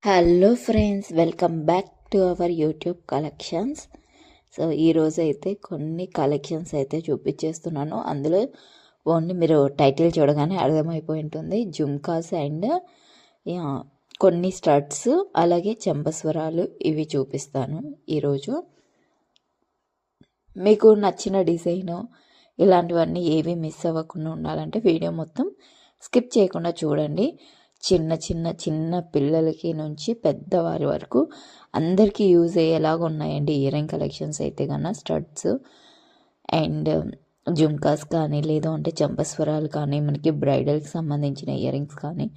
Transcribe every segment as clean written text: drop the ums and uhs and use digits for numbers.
Hello friends, welcome back to our YouTube collections. So ఈరోజు అయితే కొన్ని కలెక్షన్స్ అయితే చూపించేస్తున్నాను. అందులో ఓన్లీ మీరు టైటిల్ చూడగానే అర్థమైపోయి ఉంటుంది. జుమ్కాస్ అండ్ కొన్ని స్టడ్స్, అలాగే చెంపస్వరాలు ఇవి చూపిస్తాను ఈరోజు. మీకు నచ్చిన డిజైను ఇలాంటివన్నీ ఏవి మిస్ అవ్వకుండా ఉండాలంటే వీడియో మొత్తం స్కిప్ చేయకుండా చూడండి. చిన్న చిన్న చిన్న పిల్లలకి నుంచి పెద్దవారి వరకు అందరికీ యూజ్ అయ్యేలాగా ఉన్నాయండి ఇయర్ రింగ్ కలెక్షన్స్ అయితే కన్నా. స్టడ్స్ అండ్ జుమ్కాస్ కానీ, లేదు అంటే చెంపస్వరాలు కానీ, మనకి బ్రైడల్కి సంబంధించిన ఇయర్ రింగ్స్ కానీ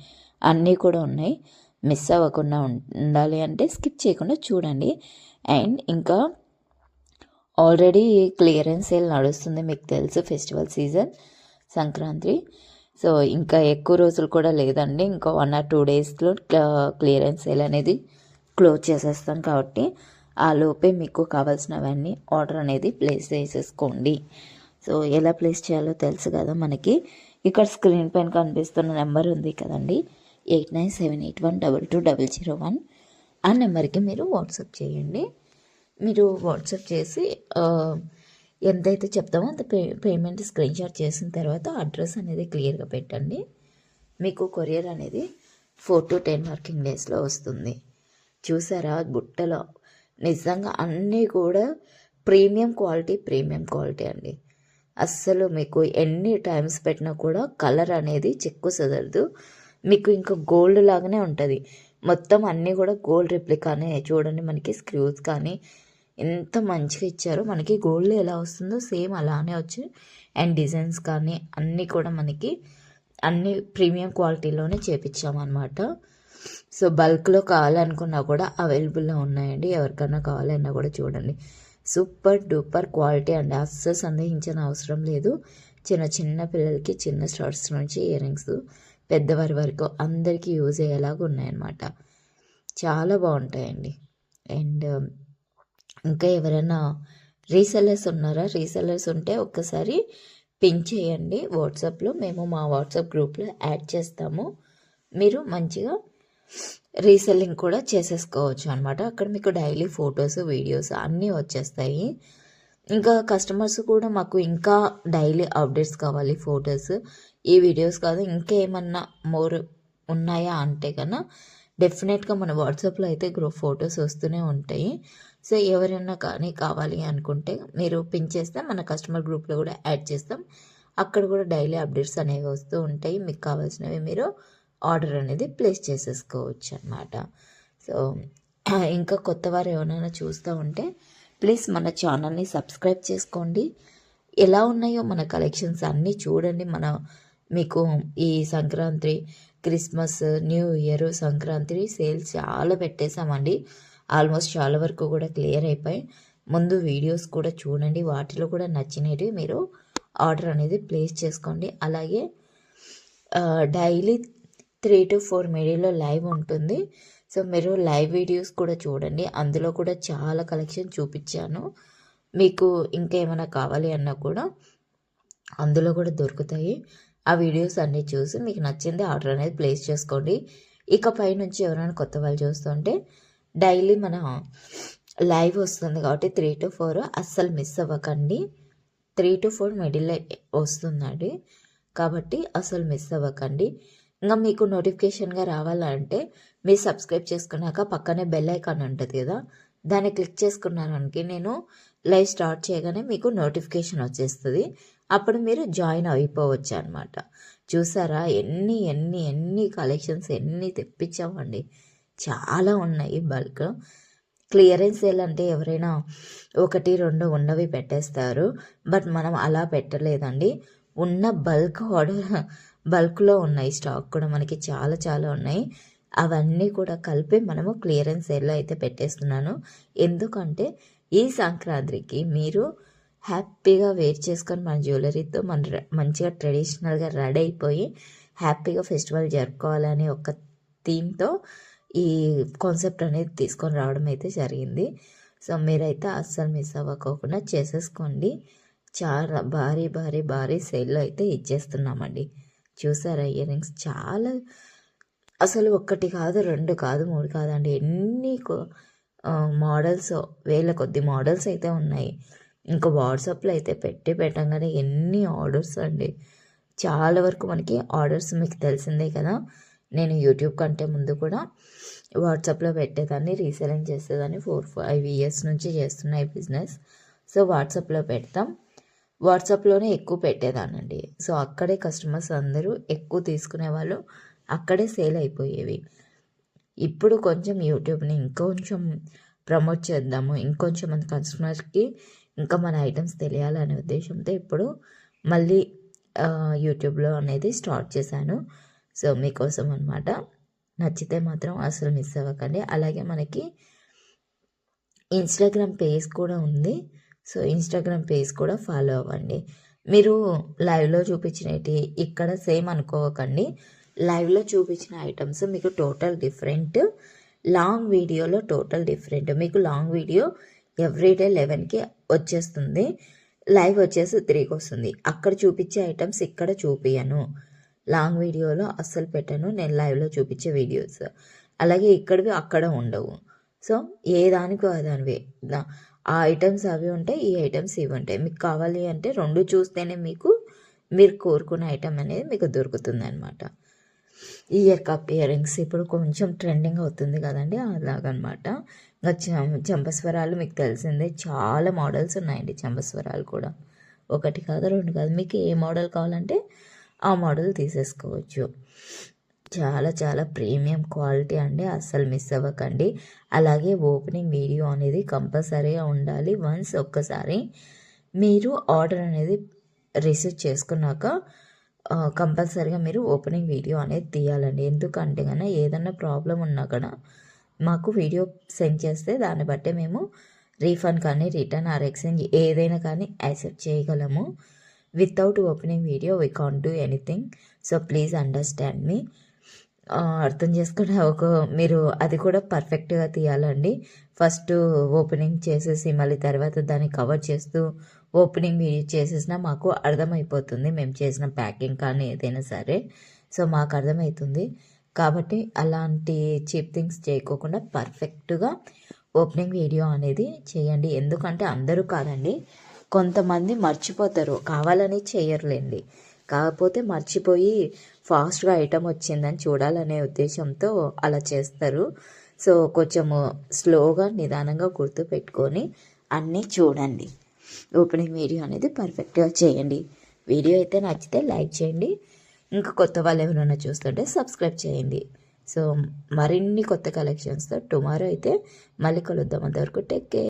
అన్నీ కూడా ఉన్నాయి. మిస్ అవ్వకుండా ఉండాలి అంటే స్కిప్ చేయకుండా చూడండి. అండ్ ఇంకా ఆల్రెడీ క్లియరెన్స్ సేల్ నడుస్తుంది, మీకు తెలుసు. Festival season Sankranti. సో ఇంకా ఎక్కువ రోజులు కూడా లేదండి, ఇంకా 1 or 2 డేస్లో క్లియరెన్స్ సేల్ అనేది క్లోజ్ చేసేస్తాను. కాబట్టి ఆ లోపే మీకు కావాల్సినవన్నీ ఆర్డర్ అనేది ప్లేస్ చేసేసుకోండి. సో ఎలా ప్లేస్ చేయాలో తెలుసు కదా మనకి. ఇక్కడ స్క్రీన్ పైన కనిపిస్తున్న నెంబర్ ఉంది కదండి, 8978122001. ఆ నెంబర్కి మీరు వాట్సాప్ చేయండి. మీరు వాట్సాప్ చేసి ఎంతైతే చెప్తామో అంత పేమెంట్ స్క్రీన్ షాట్ చేసిన తర్వాత అడ్రస్ అనేది క్లియర్గా పెట్టండి. మీకు కొరియర్ అనేది 4 to 10 వర్కింగ్ డేస్లో వస్తుంది. చూసారా బుట్టలో నిజంగా అన్నీ కూడా ప్రీమియం క్వాలిటీ అండి. అస్సలు మీకు ఎన్ని టైమ్స్ పెట్టినా కూడా కలర్ అనేది చెక్కు చెదరదు. మీకు ఇంకా గోల్డ్ లాగానే ఉంటుంది. మొత్తం అన్నీ కూడా గోల్డ్ రిప్లికానే. చూడండి, మనకి స్క్రూస్ కానీ ఎంత మంచిగా ఇచ్చారో. మనకి గోల్డ్ ఎలా వస్తుందో సేమ్ అలానే వచ్చి, అండ్ డిజైన్స్ కానీ అన్నీ కూడా మనకి అన్ని ప్రీమియం క్వాలిటీలోనే చేపించామన్నమాట. సో బల్క్లో కావాలనుకున్నా కూడా అవైలబుల్లో ఉన్నాయండి. ఎవరికైనా కావాలన్నా కూడా చూడండి. సూపర్ డూపర్ క్వాలిటీ అండి, అస్సలు సందేహించిన అవసరం లేదు. చిన్న చిన్న పిల్లలకి చిన్న స్టార్ట్స్ నుంచి ఇయర్ రింగ్స్ పెద్దవారి వరకు అందరికీ యూజ్ అయ్యేలాగా ఉన్నాయన్నమాట. చాలా బాగుంటాయండి. అండ్ ఇంకా ఎవరైనా రీసెల్లర్స్ ఉన్నారా? రీసెల్లర్స్ ఉంటే ఒక్కసారి పింక్ చేయండి వాట్సాప్లో, మేము మా వాట్సాప్ గ్రూప్లో యాడ్ చేస్తాము. మీరు మంచిగా రీసెల్లింగ్ కూడా చేసేసుకోవచ్చు అనమాట. అక్కడ మీకు డైలీ ఫొటోస్, వీడియోస్ అన్నీ వచ్చేస్తాయి. ఇంకా కస్టమర్స్ కూడా మాకు ఇంకా డైలీ అప్డేట్స్ కావాలి, ఫొటోస్, ఈ వీడియోస్ కాదు ఇంకా ఏమన్నా మోర్ ఉన్నాయా అంటే కన్నా డెఫినెట్గా మన వాట్సాప్లో అయితే గ్రూప్ ఫొటోస్ వస్తూనే ఉంటాయి. సో ఎవరైనా కానీ కావాలి అనుకుంటే మీరు పిన్ చేస్తే మన కస్టమర్ గ్రూప్లో కూడా యాడ్ చేస్తాం. అక్కడ కూడా డైలీ అప్డేట్స్ అనేవి వస్తూ ఉంటాయి. మీకు కావాల్సినవి మీరు ఆర్డర్ అనేది ప్లేస్ చేసేసుకోవచ్చు అనమాట. సో ఇంకా కొత్త వారు ఎవరైనా చూస్తూ ఉంటే ప్లీజ్ మన ఛానల్ని సబ్స్క్రైబ్ చేసుకోండి. ఎలా ఉన్నాయో మన కలెక్షన్స్ అన్నీ చూడండి. మీకు ఈ Sankranti, Christmas, new year, Sankranti sales చాలా పెట్టేశామండి. ఆల్మోస్ట్ చాలా వరకు కూడా క్లియర్ అయిపోయి. ముందు వీడియోస్ కూడా చూడండి, వాటిలో కూడా నచ్చినవి మీరు ఆర్డర్ అనేది ప్లేస్ చేసుకోండి. అలాగే డైలీ 3 to 4 మీడియాలో లైవ్ ఉంటుంది. సో మీరు లైవ్ వీడియోస్ కూడా చూడండి, అందులో కూడా చాలా కలెక్షన్ చూపించాను. మీకు ఇంకా ఏమైనా కావాలి అన్నా కూడా అందులో కూడా దొరుకుతాయి. ఆ వీడియోస్ అన్నీ చూసి మీకు నచ్చింది ఆర్డర్ అనేది ప్లేస్ చేసుకోండి. ఇకపై నుంచి ఎవరైనా కొత్త వాళ్ళు చూస్తుంటే డైలీ మన లైవ్ వస్తుంది కాబట్టి 3 to 4 అస్సలు మిస్ అవ్వకండి. 3 to 4 మిడిల్లో వస్తుందండి కాబట్టి అసలు మిస్ అవ్వకండి. ఇంకా మీకు నోటిఫికేషన్గా రావాలంటే మీరు సబ్స్క్రైబ్ చేసుకున్నాక పక్కనే బెల్ ఐకాన్ ఉంటుంది కదా, దాన్ని క్లిక్ చేసుకున్నారనికి నేను లైవ్ స్టార్ట్ చేయగానే మీకు నోటిఫికేషన్ వచ్చేస్తుంది. అప్పుడు మీరు జాయిన్ అయిపోవచ్చు అనమాట. చూసారా ఎన్ని ఎన్ని ఎన్ని కలెక్షన్స్ ఎన్ని తెప్పించామండి, చాలా ఉన్నాయి. బల్క్ క్లియరెన్స్ సేల్ అంటే ఎవరైనా 1, 2 ఉన్నవి పెట్టేస్తారు. బట్ మనం అలా పెట్టలేదండి. ఉన్న బల్క్ ఆర్డర్ బల్క్లో ఉన్నాయి, స్టాక్ కూడా మనకి చాలా చాలా ఉన్నాయి. అవన్నీ కూడా కలిపి మనము క్లియరెన్స్ సేల్లో అయితే పెట్టేస్తున్నాను. ఎందుకంటే ఈ సంక్రాంతికి మీరు హ్యాపీగా వేర్ చేసుకొని మన జ్యువెలరీతో మంచిగా ట్రెడిషనల్గా రెడీ అయిపోయి హ్యాపీగా ఫెస్టివల్ జరుపుకోవాలని ఒక థీమ్తో ఈ కాన్సెప్ట్ అనేది తీసుకొని రావడం అయితే జరిగింది. సో మీరైతే అస్సలు మిస్ అవ్వకోకుండా చేసేసుకోండి. చాలా భారీ భారీ భారీ సేల్లో అయితే ఇచ్చేస్తున్నామండి. చూసారా ఇయర్ రింగ్స్ చాలా అసలు ఒక్కటి కాదు, 2 కాదు, 3 కాదండి. ఎన్ని మోడల్స్, వేల కొద్ది మోడల్స్ అయితే ఉన్నాయి. ఇంకా వాట్సాప్లో అయితే పెట్టంగానే ఎన్ని ఆర్డర్స్ అండి. చాలా వరకు మనకి ఆర్డర్స్ మీకు తెలిసిందే కదా. నేను యూట్యూబ్ కంటే ముందు కూడా వాట్సాప్లో పెట్టేదాన్ని, రీసెలింగ్ చేసేదాన్ని. 4-5 ఇయర్స్ నుంచి చేస్తున్నా ఈ బిజినెస్. సో వాట్సాప్లో పెడతాం. వాట్సాప్లోనే ఎక్కువ పెట్టేదానండి. సో అక్కడే కస్టమర్స్ అందరూ ఎక్కువ తీసుకునేవాళ్ళు, అక్కడే సేల్ అయిపోయేవి. ఇప్పుడు కొంచెం యూట్యూబ్ని ఇంకొంచెం ప్రమోట్ చేద్దాము, ఇంకొంచెం మంది కస్టమర్స్కి ఇంకా మన ఐటమ్స్ తెలియాలనే ఉద్దేశంతో ఇప్పుడు మళ్ళీ యూట్యూబ్లో అనేది స్టార్ట్ చేశాను. సో మీకోసం అనమాట. నచ్చితే మాత్రం అసలు మిస్ అవ్వకండి. అలాగే మనకి ఇన్స్టాగ్రామ్ పేజ్ కూడా ఉంది. సో ఇన్స్టాగ్రామ్ పేజ్ కూడా ఫాలో అవ్వండి. మీరు లైవ్లో చూపించినవి ఇక్కడ సేమ్ అనుకోకండి. లైవ్లో చూపించిన ఐటమ్స్ మీకు టోటల్ డిఫరెంట్, లాంగ్ వీడియోలో టోటల్ డిఫరెంట్. మీకు లాంగ్ వీడియో ఎవ్రీడే 11కి వచ్చేస్తుంది, లైవ్ వచ్చేసి 3కి వస్తుంది. అక్కడ చూపించే ఐటమ్స్ ఇక్కడ చూపించను, లాంగ్ వీడియోలో అస్సలు పెట్టను నేను లైవ్లో చూపించే వీడియోస్. అలాగే ఇక్కడివి అక్కడ ఉండవు. సో ఏ దానికో దానివే, ఆ ఐటమ్స్ అవి ఉంటాయి, ఈ ఐటమ్స్ ఇవి ఉంటాయి. మీకు కావాలి అంటే 2 చూస్తేనే మీరు కోరుకునే ఐటమ్ అనేది మీకు దొరుకుతుంది అనమాట. ఇయర్ కప్ ఇయర్ రింగ్స్ ఇప్పుడు కొంచెం ట్రెండింగ్ అవుతుంది కదండి, అలాగనమాట. ఇంకా చంపస్వరాలు మీకు తెలిసిందే, చాలా మోడల్స్ ఉన్నాయండి. చంపస్వరాలు కూడా 1 కాదు 2 కాదు, మీకు ఏ మోడల్ కావాలంటే ఆ మోడల్ తీసేసుకోవచ్చు. చాలా చాలా ప్రీమియం క్వాలిటీ అండి, అస్సలు మిస్ అవ్వకండి. అలాగే ఓపెనింగ్ వీడియో అనేది కంపల్సరీగా ఉండాలి. వన్స్ ఒక్కసారి మీరు ఆర్డర్ అనేది రిసీవ్ చేసుకున్నాక కంపల్సరీగా మీరు ఓపెనింగ్ వీడియో అనేది తీయాలండి. ఎందుకంటే కన్నా ఏదన్నా ప్రాబ్లం ఉన్నా కూడా మాకు వీడియో సెండ్ చేస్తే దాన్ని బట్టే మేము రీఫండ్ కానీ రిటర్న్ ఆర్ ఎక్స్చేంజ్ ఏదైనా కానీ యాక్సెప్ట్ చేయగలము. Without opening video we can't do anything. So please understand me. అర్థం చేసుకుని మీరు అది కూడా పర్ఫెక్ట్గా తీయాలండి. ఫస్ట్ ఓపెనింగ్ చేసేసి మళ్ళీ తర్వాత దాన్ని కవర్ చేస్తూ ఓపెనింగ్ వీడియో చేసేసినా మాకు అర్థమైపోతుంది, మేము చేసిన ప్యాకింగ్ కానీ ఏదైనా సరే. సో మాకు అర్థమవుతుంది. కాబట్టి అలాంటి చీప్ థింగ్స్ చేయకోకుండా పర్ఫెక్ట్గా ఓపెనింగ్ వీడియో అనేది చేయండి. ఎందుకంటే అందరూ కాదండి, కొంతమంది మర్చిపోతారు, కావాలని చేయరులేండి. కాకపోతే మర్చిపోయి ఫాస్ట్గా ఐటమ్ వచ్చిందని చూడాలనే ఉద్దేశంతో అలా చేస్తారు. సో కొంచెము స్లోగా నిదానంగా గుర్తు పెట్టుకొని అన్నీ చూడండి. ఓపెనింగ్ వీడియో అనేది పర్ఫెక్ట్గా చేయండి. వీడియో అయితే నచ్చితే లైక్ చేయండి. ఇంకా కొత్త వాళ్ళు ఎవరైనా చూస్తుంటే సబ్స్క్రైబ్ చేయండి. సో మరిన్ని కొత్త కలెక్షన్స్తో టుమారో అయితే మళ్ళీ కలుద్దాం. అంతవరకు టేక్ కేర్.